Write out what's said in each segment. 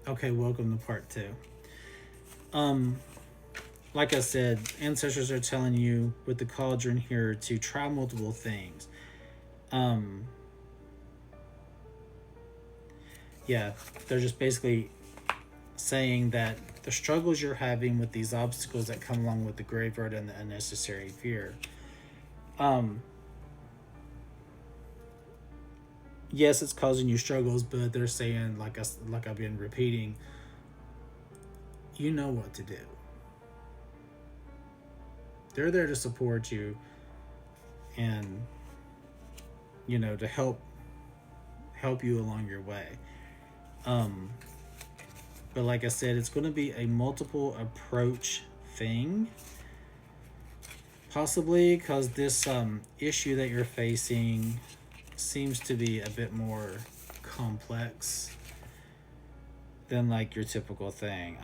Okay, welcome to part two. Um, like I said, ancestors are telling you with the cauldron here to try multiple things. Um, yeah, they're just basically saying that the struggles you're having with these obstacles that come along with the graveyard and the unnecessary fear. Um, yes, it's causing you struggles, but they're saying, like I've been repeating, you know what to do. They're there to support you and to help you along your way. Um, but like I said, it's going to be a multiple approach thing, possibly because this issue that you're facing seems to be a bit more complex than like your typical thing.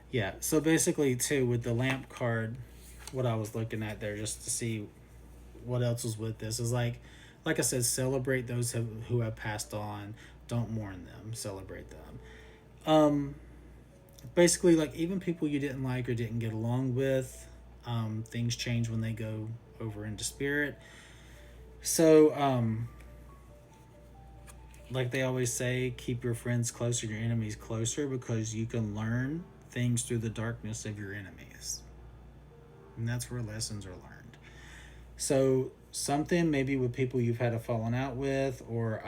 Yeah, so basically, too, with the lamp card, what I was looking at there just to see what else was with this is like I said, celebrate those who have passed on. Don't mourn them. Celebrate them. Um, basically, like even people you didn't like or didn't get along with, things change when they go over into spirit. So, like they always say, keep your friends closer, your enemies closer, because you can learn things through the darkness of your enemies, and that's where lessons are learned. So something maybe with people you've had a falling out with, or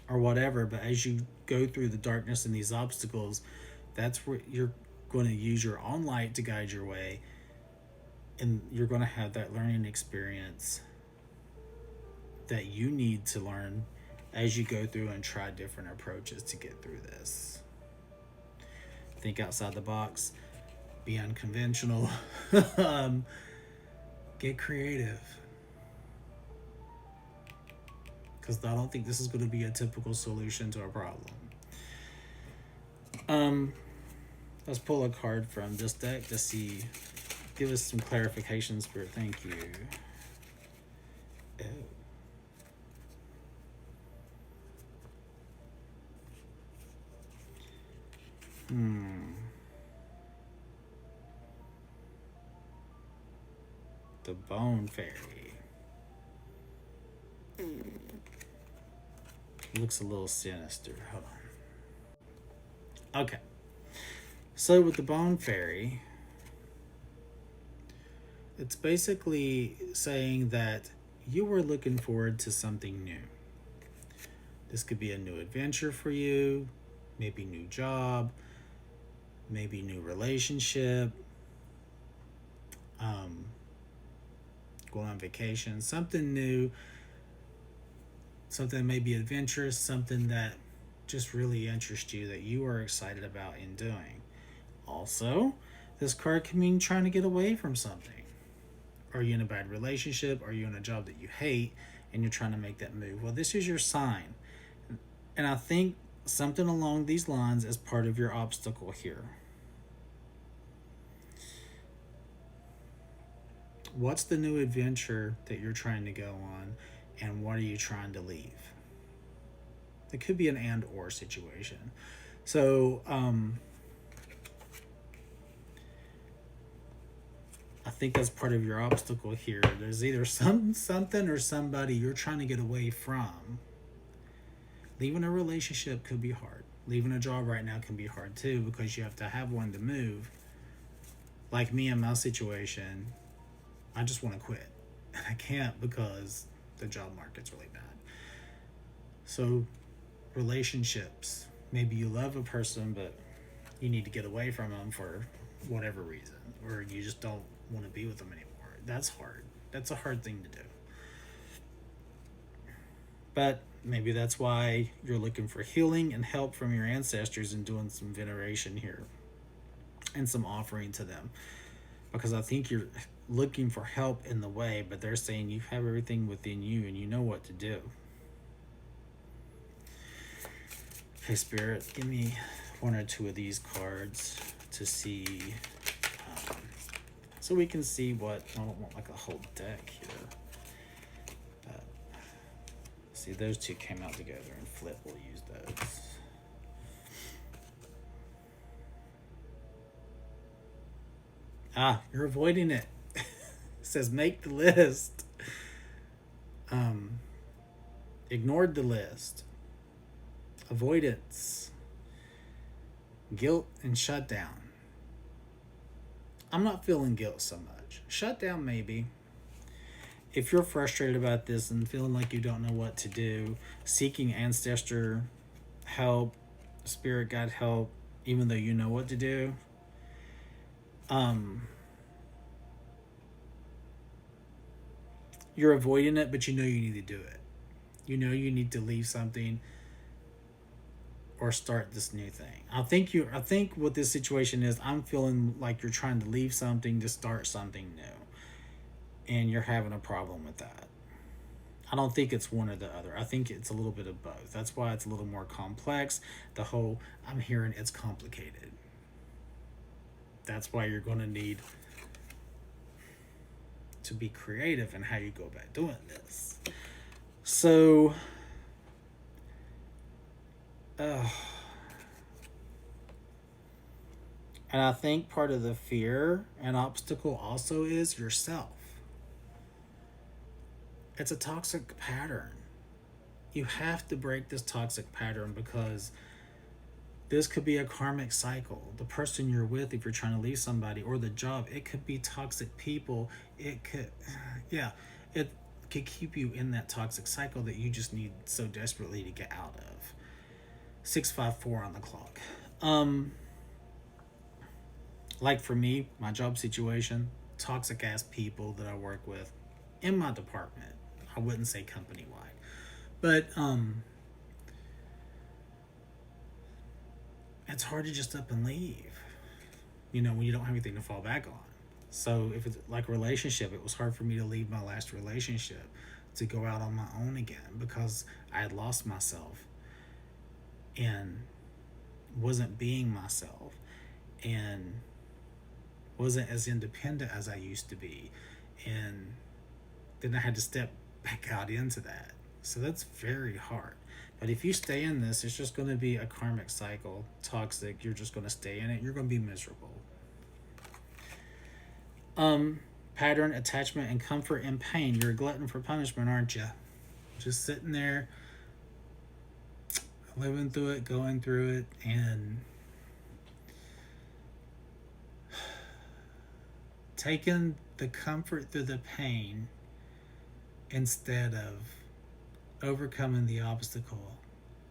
whatever. But as you go through the darkness and these obstacles, that's where you're going to use your own light to guide your way, and you're going to have that learning experience that you need to learn as you go through and try different approaches to get through this. Think outside the box, be unconventional, um, get creative. Because I don't think this is going to be a typical solution to a problem. Um, let's pull a card from this deck to see, give us some clarification, Spirit. Thank you. Oh. Hmm. The Bone Fairy. Looks a little sinister. Hold on. Okay. So with the Bone Fairy, it's basically saying that you were looking forward to something new. This could be a new adventure for you, maybe new job, maybe new relationship, um, going on vacation, something new, something maybe adventurous, something that just really interests you that you are excited about in doing. Also, this card can mean trying to get away from something. Are you in a bad relationship? Are you in a job that you hate and you're trying to make that move? Well, this is your sign. And I think something along these lines is part of your obstacle here. What's the new adventure that you're trying to go on, and what are you trying to leave? It could be an and or situation. So, I think that's part of your obstacle here. There's either something or somebody you're trying to get away from. Leaving a relationship could be hard. Leaving a job right now can be hard too, because you have to have one to move. Like me in my situation, I just want to quit. And I can't because the job market's really bad. So, relationships. Maybe you love a person, but you need to get away from them for whatever reason, or you just don't want to be with them anymore. That's hard. That's a hard thing to do. But maybe that's why you're looking for healing and help from your ancestors and doing some veneration here and some offering to them. Because I think you're looking for help in the way, but they're saying you have everything within you and you know what to do. Okay, Spirit, give me one or two of these cards to see so we can see what. I don't want like a whole deck here. See, those two came out together, and flip will use those. Ah, you're avoiding it. It says make the list. Ignored the list. Avoidance. Guilt and shutdown. I'm not feeling guilt so much. Shutdown, maybe. If you're frustrated about this and feeling like you don't know what to do, seeking ancestor help, spirit guide help, even though you know what to do, you're avoiding it, but you know you need to do it. You know you need to leave something or start this new thing. I think what this situation is, I'm feeling like you're trying to leave something to start something new. And you're having a problem with that. I don't think it's one or the other. I think it's a little bit of both. That's why it's a little more complex. I'm hearing it's complicated. That's why you're going to need to be creative in how you go about doing this. So, and I think part of the fear and obstacle also is yourself. It's a toxic pattern. You have to break this toxic pattern because this could be a karmic cycle. The person you're with, if you're trying to leave somebody, or the job, it could be toxic people. It could keep you in that toxic cycle that you just need so desperately to get out of. 6:54 on the clock. Like for me, my job situation, toxic ass people that I work with in my department. I wouldn't say company wide, but it's hard to just up and leave, when you don't have anything to fall back on. So if it's like a relationship, it was hard for me to leave my last relationship to go out on my own again because I had lost myself and wasn't being myself and wasn't as independent as I used to be. And then I had to step back out into that. So that's very hard. But if you stay in this, it's just going to be a karmic cycle, toxic. You're just going to stay in it. You're going to be miserable. Pattern, attachment, and comfort and pain. You're a glutton for punishment, aren't you? Just sitting there, living through it, going through it, and taking the comfort through the pain instead of overcoming the obstacle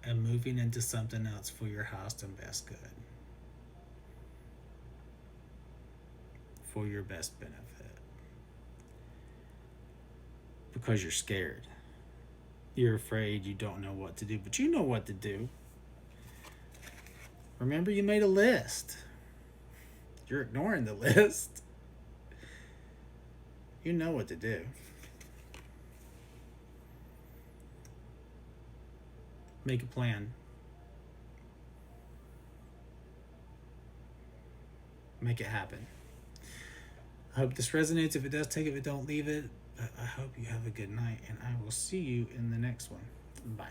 and moving into something else for your highest and best good, for your best benefit, because you're scared, you're afraid, you don't know what to do, but you know what to do. Remember, you made a list. You're ignoring the list. You know what to do. Make a plan. Make it happen. I hope this resonates. If it does, take it. If it don't, leave it. I hope you have a good night, and I will see you in the next one. Bye.